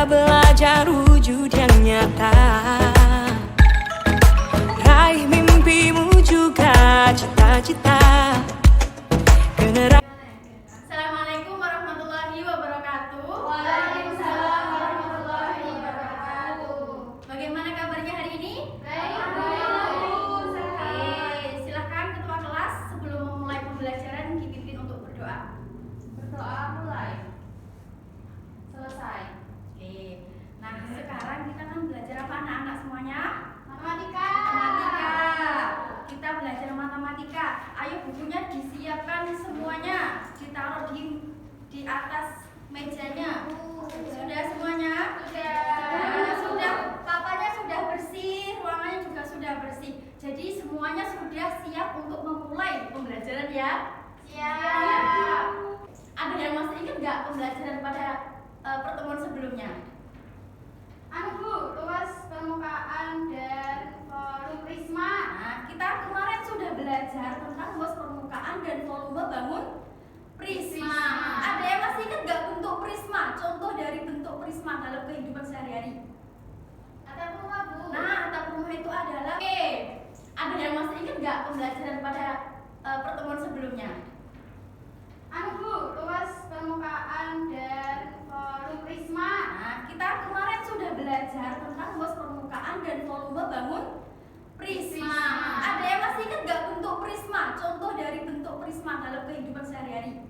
Kita belajar wujud yang nyata, raih mimpimu juga cita-cita. Assalamualaikum warahmatullahi wabarakatuh. Waalaikumsalam warahmatullahi wabarakatuh. Bagaimana kabarnya hari ini? Baik, Silakan ketua kelas sebelum memulai pembelajaran dipimpin untuk berdoa. berdoa mulai. Selesai. Oke. Nah, sekarang kita kan belajar apa anak-anak semuanya? Matematika. Matematika. Kita belajar matematika. Ayo bukunya disiapkan semuanya, ditaruh di atas mejanya. Sudah semuanya? Nah, sudah. Papanya sudah bersih, ruangannya juga sudah bersih. Jadi semuanya sudah siap untuk memulai pembelajaran ya? Siap. Ada yang masih ingat nggak pembelajaran pada pertemuan sebelumnya? Bu, luas permukaan dan volume prisma. Nah, kita kemarin sudah belajar tentang luas permukaan dan volume bangun prisma. Ada yang masih ingat nggak bentuk prisma? Contoh dari bentuk prisma dalam kehidupan sehari-hari. Atap rumah, Bu. Nah, atap rumah itu adalah. Oke. Ada yang masih ingat nggak pembelajaran pada pertemuan sebelumnya? Bu, luas permukaan dan volume prisma. Nah, kita kemarin sudah belajar tentang luas permukaan dan volume bangun prisma. Ada yang masih ingat nggak bentuk prisma? Contoh dari bentuk prisma dalam kehidupan sehari-hari.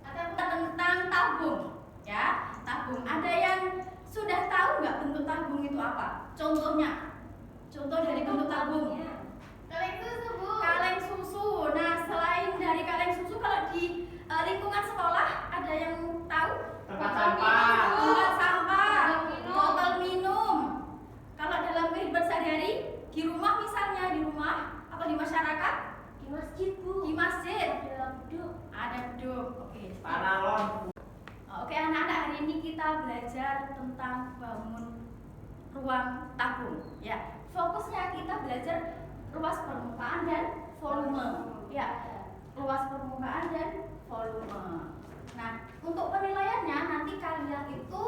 Tentang tabung, ya, tabung. Ada yang sudah tahu nggak bentuk tabung itu apa? Contohnya, contoh dari bentuk tabung. Kaleng susu, Bu. Kaleng susu. Nah, selain dari kaleng susu, kalau di lingkungan sekolah ada yang tahu? Tempat sampah. Tempat sampah, Minum. botol minum. Kalau dalam kehidupan sehari-hari, di rumah misalnya, di rumah atau di masyarakat? Di masjid, Bu. Di masjid. Ada beduk. Ada beduk. Oke. Paralon. Oke, anak-anak, hari ini kita belajar tentang bangun ruang tabung. Ya, fokusnya kita belajar luas permukaan dan volume. Ya, luas permukaan dan volume. Nah, untuk penilaiannya nanti kalian itu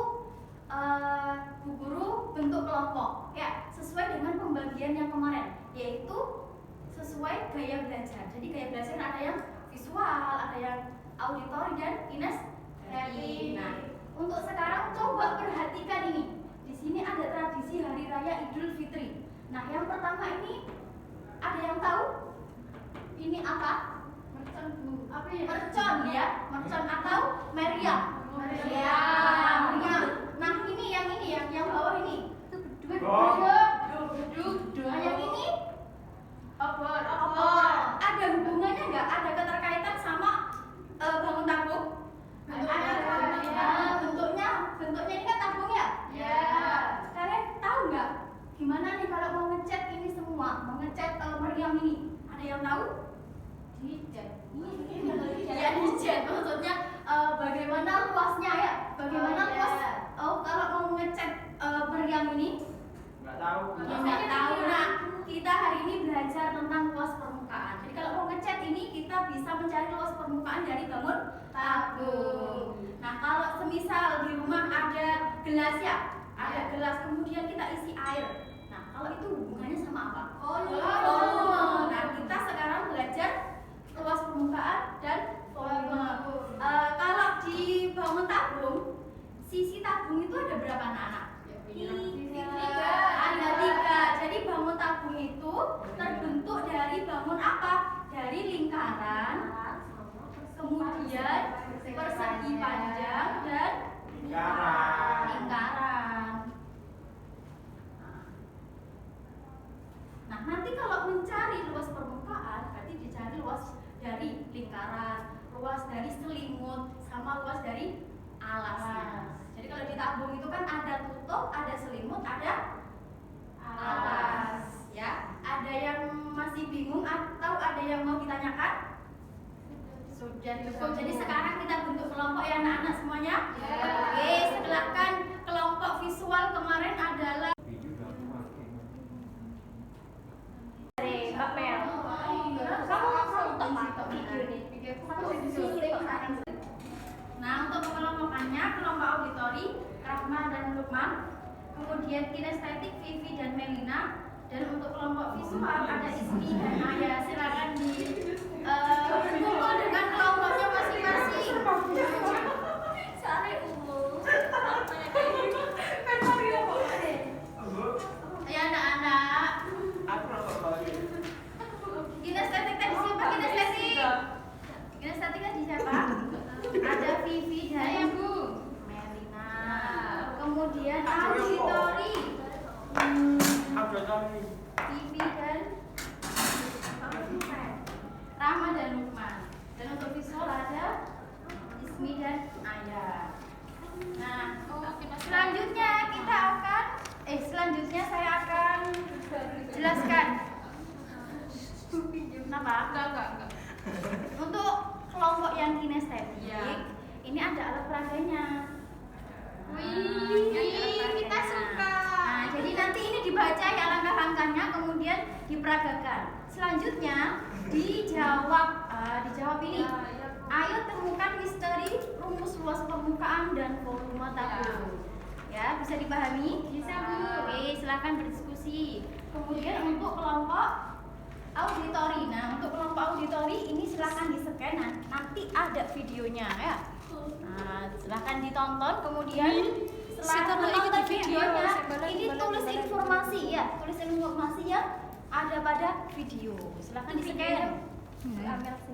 Bu Guru bentuk kelompok, ya, sesuai dengan pembagian yang kemarin, yaitu sesuai gaya belajar. Jadi gaya belajar ada yang visual, ada yang auditori dan kinestetik. Nah, untuk sekarang coba perhatikan ini. Di sini ada tradisi Hari Raya Idul Fitri. Nah, yang pertama ini ada yang tahu? Ini apa? Mercon, Bu. Apa ya? Mercon ya, mercon atau meriam. Meriam. Meriam. Nah, ini yang bawah ini. Gong. Beduk. Nah, yang ini Obor. ada hubungannya nggak? Ada keterkaitan sama bangun tabung? Bentuknya ini kan tabung ya? Ya. Kalian tahu nggak gimana nih kalau mau ngecat ini semua, mau ngecat meriam ini? Ada yang tahu? Dicat. Ya, dicat. Maksudnya bagaimana luasnya ya? Bagaimana Oh, iya. luas? Oh, kalau mau ngecat meriam ini? Nggak tahu. Ya, nggak tahu. Nah, kita hari ini belajar tentang luas permukaan. Jadi kalau mau ngecat ini kita bisa mencari luas permukaan dari bangun tabung. Nah, kalau semisal di rumah ada gelas ya, ada gelas kemudian kita isi air. Nah, kalau itu hubungannya sama apa? Volume. Nah, kita sekarang belajar luas permukaan dan volume. Kalau di bangun tabung, sisi tabung itu ada berapa anak-anak? Tiga. Ada 3. Jadi bangun tabung itu terbentuk dari bangun apa? Dari lingkaran, kemudian persegi panjang dan lingkaran. Nah, nanti kalau mencari luas permukaan berarti dicari luas dari lingkaran, luas dari selimut, sama luas dari alasnya. Jadi kalau di tabung itu kan ada tutup, ada selimut, ada alas, ya. Ada yang masih bingung atau ada yang mau ditanyakan? Sudah cukup. Jadi sekarang kita bentuk kelompok ya anak-anak semuanya. Oke, silakan. Kelompok visual kemarin adalah Nah, untuk pengelompokannya kelompok auditori Rahma dan Lukman. Kemudian kinestetik Vivi dan Melina. Dan untuk kelompok visual ada Ismi dan Aya. Silakan kumpul dengan kelompoknya masing-masing. Sare umum. Ya anak-anak. Kinestetik tadi siapa kinestetik? Kinestetik tadi siapa? Ada Vivi dan Melina. Kemudian auditori. Vivi dan Rahma dan Lukman. Dan untuk visual ada Ismi dan Aya. Nah, selanjutnya saya akan jelaskan. Kenapa? Enggak. Untuk kelompok yang kinestetik, ini ada alat peraganya. Kita suka. Nah, jadi nanti ini dibaca ya langkah-langkahnya, kemudian diperagakan. Selanjutnya dijawab ini. Ayo temukan misteri rumus luas permukaan dan volume tabung. Ya, bisa dipahami? Bisa, Bu. Oke, silakan berdiskusi. Kemudian untuk kelompok auditori. Nah, untuk kelompok auditori ini silakan di-scan, nanti ada videonya ya. Nah, silakan ditonton, kemudian setelah menonton videonya ini tulis informasi yang ada pada video. Silakan di-scan.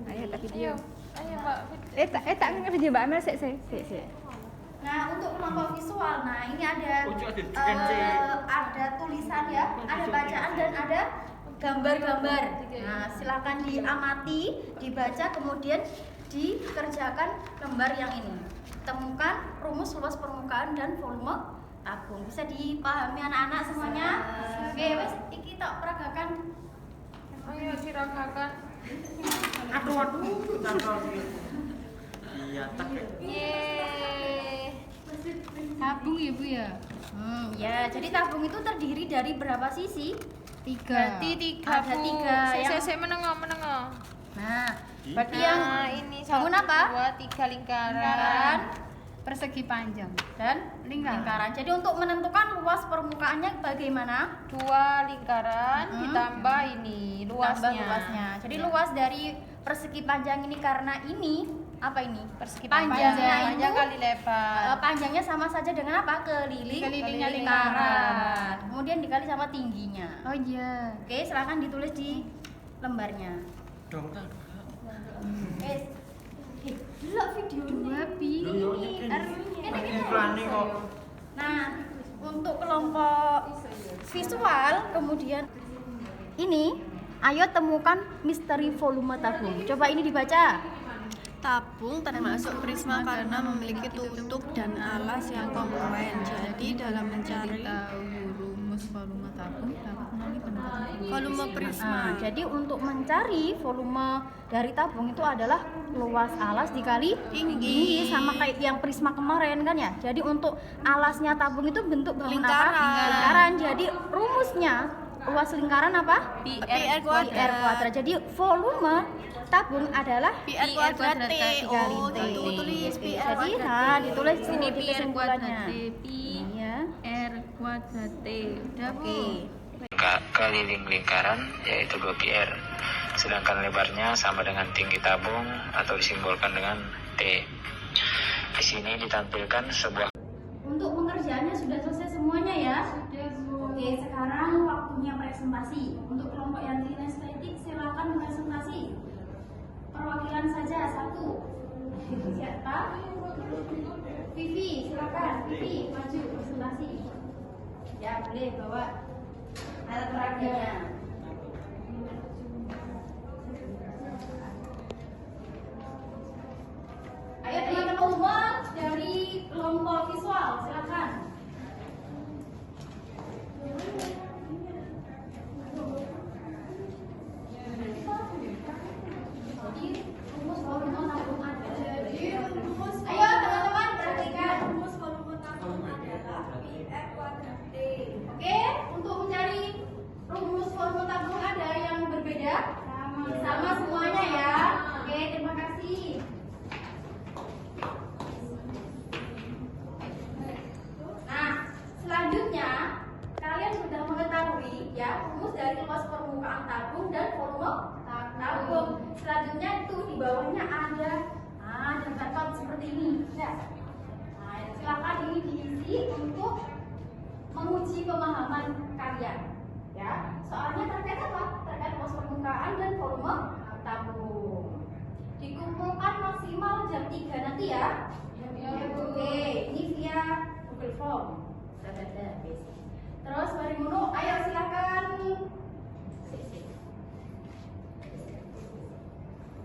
Ayo tak video. Ayo, Mbak. Tak video Mbak Amel sik. Nah, untuk kelompok visual, nah ini ada tulisan ya, ada bacaan dan ada gambar-gambar. Nah, silakan diamati, dibaca, kemudian dikerjakan lembar yang ini. Temukan rumus luas permukaan dan volume tabung. Bisa dipahami anak-anak semuanya? Oke, wes iki tak peragakan. Ayo diragakan. Aduh. Iya, tak. Yeay. Tabung ya, Bu ya? Ya, jadi tabung itu terdiri dari berapa sisi? 3. Berarti 3, Ada Bu. 3 yang. Saya menengah. Nah, berarti Nah, yang ini bangun 1, apa? 2, 3 lingkaran. Lingkaran Persegi panjang. dan lingkaran. Jadi untuk menentukan luas permukaannya bagaimana? 2 lingkaran ditambah ini Tambah luasnya. luasnya. Jadi Ya. luas dari persegi panjang ini karena ini apa ini? Persegi Panjangnya panjang itu kali lebar. panjangnya sama saja dengan apa? Kelilingnya lingkaran. Kemudian dikali sama tingginya. Oh iya. Oke, silakan ditulis di lembarnya. Dong, tak. Delok videonya. Iklan kok. Nah, untuk kelompok visual kemudian ini, ayo temukan misteri volume tabung. Coba ini dibaca. Tabung termasuk prisma karena memiliki tutup dan alas yang kongruen. Jadi dalam mencari rumus volume tabung dapat melalui pendekatan volume prisma. Jadi untuk mencari volume dari tabung itu adalah luas alas dikali tinggi, sama kayak yang prisma kemarin kan ya. Jadi untuk alasnya tabung itu bentuk bangun Lingkaran. apa? Lingkaran. Jadi rumusnya luas lingkaran apa? PR kuadrat. Jadi volume tabung adalah PR kuadrat T. dikali Oh, T. itu tulis PR Jadi kuadrat. ditulis Ini di PR kesimpulannya. kuadrat T, Iya. R kuadrat T. Udah, Bu. Oke. Keliling lingkaran yaitu 2πr, sedangkan lebarnya sama dengan tinggi tabung atau disimbolkan dengan T. Di sini ditampilkan sebuah. Untuk pengerjaannya sudah selesai semuanya ya? Oke, sekarang waktunya presentasi. Untuk kelompok yang kinestetik silakan presentasi. Perwakilan saja satu. Siapa? Vivi, silakan. Vivi, maju presentasi. Ya, boleh bawa alat peraganya. Ayo teman-teman dari kelompok visual, silakan. Ayo teman-teman perhatikan. Rumus volume tabung adalah PR kuadrat T. Oke, untuk mencari rumus volume tabung ada yang berbeda? Sama semuanya ya. Oke, terima kasih. Nah, selanjutnya kalian sudah mengetahui ya rumus dari luas permukaan tabung dan volume tabung. Selanjutnya itu di bawahnya ada karton seperti ini ya. Nah, silakan ini diisi untuk menguji pemahaman kalian ya. Soalnya terkait apa? Terkait luas permukaan dan volume tabung. Dikumpulkan maksimal jam 3 nanti ya. Oke, ini via Google Form. Sudah ada. Terus Mari Mono, ayo silakan.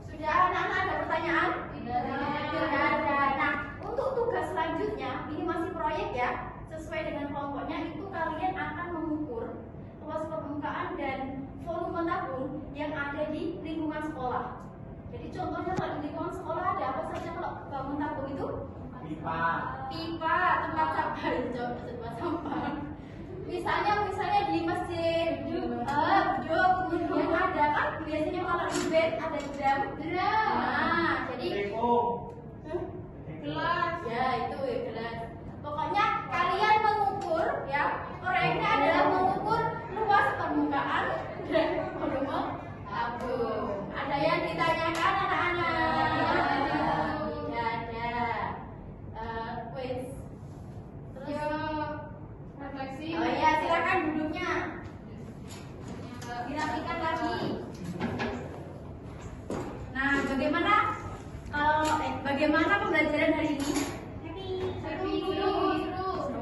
Sudah anak-anak ada pertanyaan? Tidak ada. Nah, untuk tugas selanjutnya, ini masih proyek ya. Sesuai dengan kelompoknya itu kalian akan mengukur luas permukaan dan volume tabung yang ada di lingkungan sekolah. Jadi contohnya kalau di lingkungan sekolah ada apa saja kalau bangun tabung itu? Pipa, tempat sampah. Misalnya di masjid, beduk, kemudian ada kan biasanya kalau di bed ada drum. Nah, jadi gelas. Ya itu gelas. Pokoknya kalian mengukur ya, proyeknya adalah mengukur luas permukaan dan volume tabung. Ada yang ditanyakan anak-anak? Tidak ada. Quiz. Terus refleksi. Oh iya, silakan duduknya. Dirapikan lagi. Nah, bagaimana pembelajaran hari ini? Seru.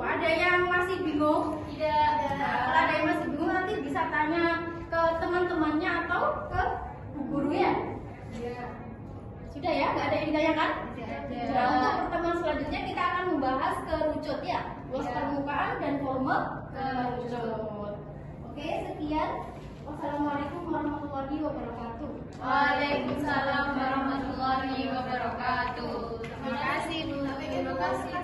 Ada yang masih bingung? Tidak. Kalau ada yang masih bingung nanti bisa tanya ke teman-temannya atau ke bu guru ya? Iya. Sudah ya? Nggak ada yang ditanyakan? Sudah. Untuk pertemuan selanjutnya kita akan membahas kerucut ya, luas permukaan dan volume kerucut. Oke, sekian. Wassalamualaikum warahmatullahi wabarakatuh. Waalaikumsalam warahmatullahi wabarakatuh. Terima kasih Bu. Terima kasih.